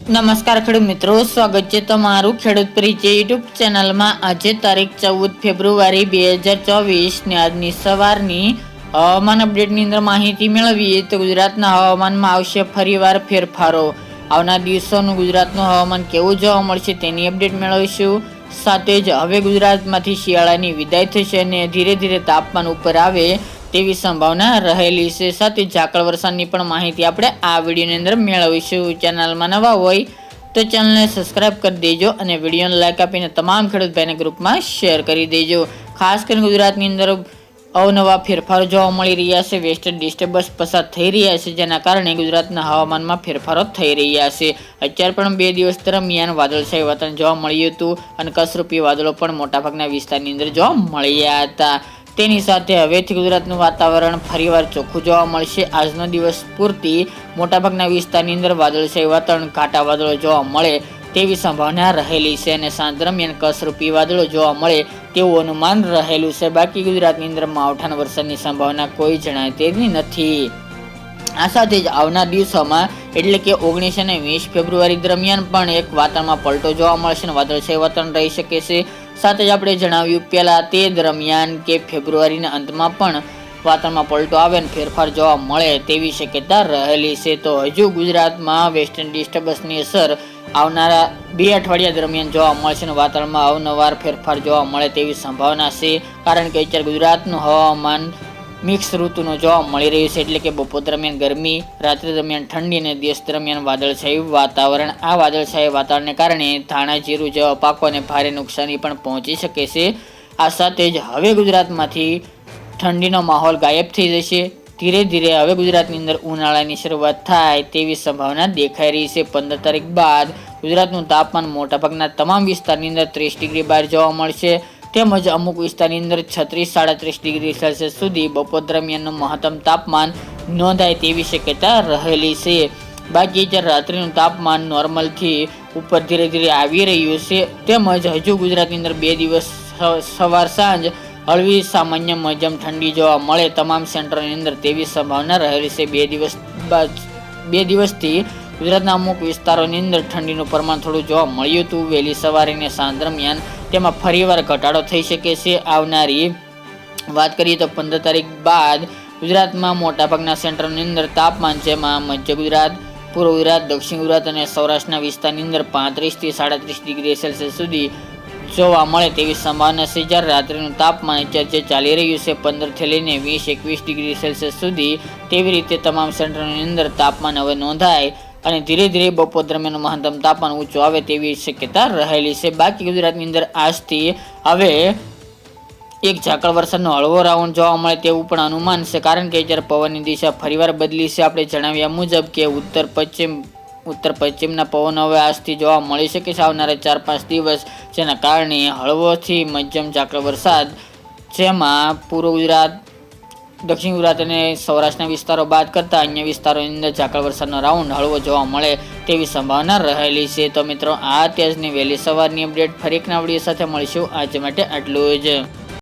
નમસ્કાર ખેડૂત મિત્રો, સ્વાગત છે તમારું ખેડૂત પરિચય યુટ્યુબ ચેનલમાં। આજે તારીખ 14 ફેબ્રુઆરી 2024 ને આજની સવારની હવામાન અપડેટની અંદર માહિતી મેળવીએ તો ગુજરાતના હવામાનમાં આવશે ફરીવાર ફેરફારો। આવનાર દિવસોનું ગુજરાતનું હવામાન કેવું જોવા મળશે તેની અપડેટ મેળવીશું। સાથે જ હવે ગુજરાતમાંથી શિયાળાની વિદાય થશે અને ધીરે ધીરે તાપમાન ઉપર આવે તેવી સંભાવના રહેલી છે। સાથે ઝાકળ વરસાદની પણ માહિતી આપણે આ વિડીયોની અંદર મેળવીશું। ચેનલમાં નવા હોય તો ચેનલને સબસ્ક્રાઇબ કરી દેજો અને વિડીયોને લાઇક આપીને તમામ ખેડૂત ભાઈને ગ્રુપમાં શેર કરી દેજો। ખાસ કરીને ગુજરાતની અંદર અવનવા ફેરફારો જોવા મળી રહ્યા છે। વેસ્ટર્ન ડિસ્ટર્બન્સ પસાર થઈ રહ્યા છે, જેના કારણે ગુજરાતના હવામાનમાં ફેરફારો થઈ રહ્યા છે। અત્યારે પણ 2 દિવસ દરમિયાન વાદળછાયું વાતાવરણ જોવા મળ્યું હતું અને કસરૂપી વાદળો પણ મોટાભાગના વિસ્તારની અંદર જોવા મળ્યા હતા। તેની સાથે હવેથી ગુજરાતનું વાતાવરણ ફરીવાર ચોખ્ખું જોવા મળશે। આજનો દિવસ પૂરતી મોટાભાગના વિસ્તારની અંદર વાદળછાયું વાતાવરણ, ઘાટા વાદળો જોવા મળે તેવી સંભાવના રહેલી છે અને સાંજ દરમિયાન કસરૂપી વાદળો જોવા મળે તેવું અનુમાન રહેલું છે। બાકી ગુજરાતની અંદર માવઠાના વરસાદની સંભાવના કોઈ જણાય તેવી નથી। આ સાથે જ આવનાર દિવસોમાં એટલે કે 19 અને 20 ફેબ્રુઆરી દરમિયાન પણ એક વાતાવરણમાં પલટો જોવા મળશે અને વાદળછાયું વાતાવરણ રહી શકે છે। સાથે જ આપણે જણાવ્યું પહેલા તે દરમિયાન કે ફેબ્રુઆરીના અંતમાં પણ વાતાવરણમાં પલટો આવે અને ફેરફાર જોવા મળે તેવી શક્યતા રહેલી છે। તો હજુ ગુજરાતમાં વેસ્ટર્ન ડિસ્ટર્બન્સની અસર આવનારા 2 અઠવાડિયા દરમિયાન જોવા મળશે અને વાતાવરણમાં અવનવાર ફેરફાર જોવા મળે તેવી સંભાવના છે। કારણ કે અત્યારે ગુજરાતનું હવામાન મિક્સ ઋતુનું જોવા મળી રહ્યું છે, એટલે કે બપોર દરમિયાન ગરમી, રાત્રિ દરમિયાન ઠંડી અને દિવસ દરમિયાન વાદળછાયું વાતાવરણ। આ વાદળછાયા વાતાવરણને કારણે ધાણા, જીરું જેવા પાકોને ભારે નુકસાની પણ પહોંચી શકે છે। આ સાથે જ હવે ગુજરાતમાંથી ઠંડીનો માહોલ ગાયબ થઈ જશે। ધીરે ધીરે હવે ગુજરાતની અંદર ઉનાળાની શરૂઆત થાય તેવી સંભાવના દેખાઈ રહી છે। 15 તારીખ બાદ ગુજરાતનું તાપમાન મોટાભાગના તમામ વિસ્તારની અંદર 30 ડિગ્રી બહાર જોવા મળશે, તેમજ અમુક વિસ્તારની અંદર 36-37 ડિગ્રી સેલ્સિયસ સુધી બપોર દરમિયાનનું મહત્તમ તાપમાન નોંધાય તેવી શક્યતા રહેલી છે। બાકી જ્યારે રાત્રિનું તાપમાન નોર્મલથી ઉપર ધીરે ધીરે આવી રહ્યું છે, તેમજ હજુ ગુજરાતની અંદર 2 દિવસ સવાર સાંજ હળવી સામાન્ય મધ્યમ ઠંડી જોવા મળે તમામ સેન્ટરોની અંદર તેવી સંભાવના રહેલી છે। 2 દિવસથી ગુજરાતના અમુક વિસ્તારોની અંદર ઠંડીનું પ્રમાણ થોડું જોવા મળ્યું હતું વહેલી સવારે અને સાંજ દરમિયાન, તેમાં ફરીવાર ઘટાડો થઈ શકે છે। આવનારી વાત કરીએ તો 15 તારીખ બાદ ગુજરાતમાં મોટાભાગના સેન્ટરોની અંદર તાપમાન, જેમાં મધ્ય ગુજરાત, પૂર્વ ગુજરાત, દક્ષિણ ગુજરાત અને સૌરાષ્ટ્રના વિસ્તારની અંદર 35 થી 37 ડિગ્રી સેલ્સિયસ સુધી જોવા મળે તેવી સંભાવના છે। જ્યારે રાત્રિનું તાપમાન અત્યારે જે ચાલી રહ્યું છે 15 થી લઈને 20-21 ડિગ્રી સેલ્સિયસ સુધી, તેવી રીતે તમામ સેન્ટરોની અંદર તાપમાન હવે નોંધાય અને ધીરે ધીરે બપોર દરમિયાન મહત્તમ તાપમાન ઊંચું આવે તેવી શક્યતા રહેલી છે। બાકી ગુજરાતની અંદર આજથી હવે એક ઝાકળ વરસાદનો હળવો રાઉન્ડ જોવા મળે તેવું પણ અનુમાન છે, કારણ કે જ્યારે પવનની દિશા ફરીવાર બદલી છે। આપણે જણાવ્યા મુજબ કે ઉત્તર પશ્ચિમના પવનો હવે આજથી જોવા મળી શકે છે આવનારા 4-5 દિવસ, જેના કારણે હળવોથી મધ્યમ ઝાકળ વરસાદ, જેમાં પૂર્વ ગુજરાત, દક્ષિણ ગુજરાત અને સૌરાષ્ટ્રના વિસ્તારો બાદ કરતા અન્ય વિસ્તારોની અંદર ઝાકળ વરસાદનો રાઉન્ડ હળવો જોવા મળે તેવી સંભાવના રહેલી છે। તો મિત્રો, આ અત્યારની વહેલી સવારની અપડેટ, ફરી એક નવા વિડીયો સાથે મળીશું। આજ માટે આટલું જ।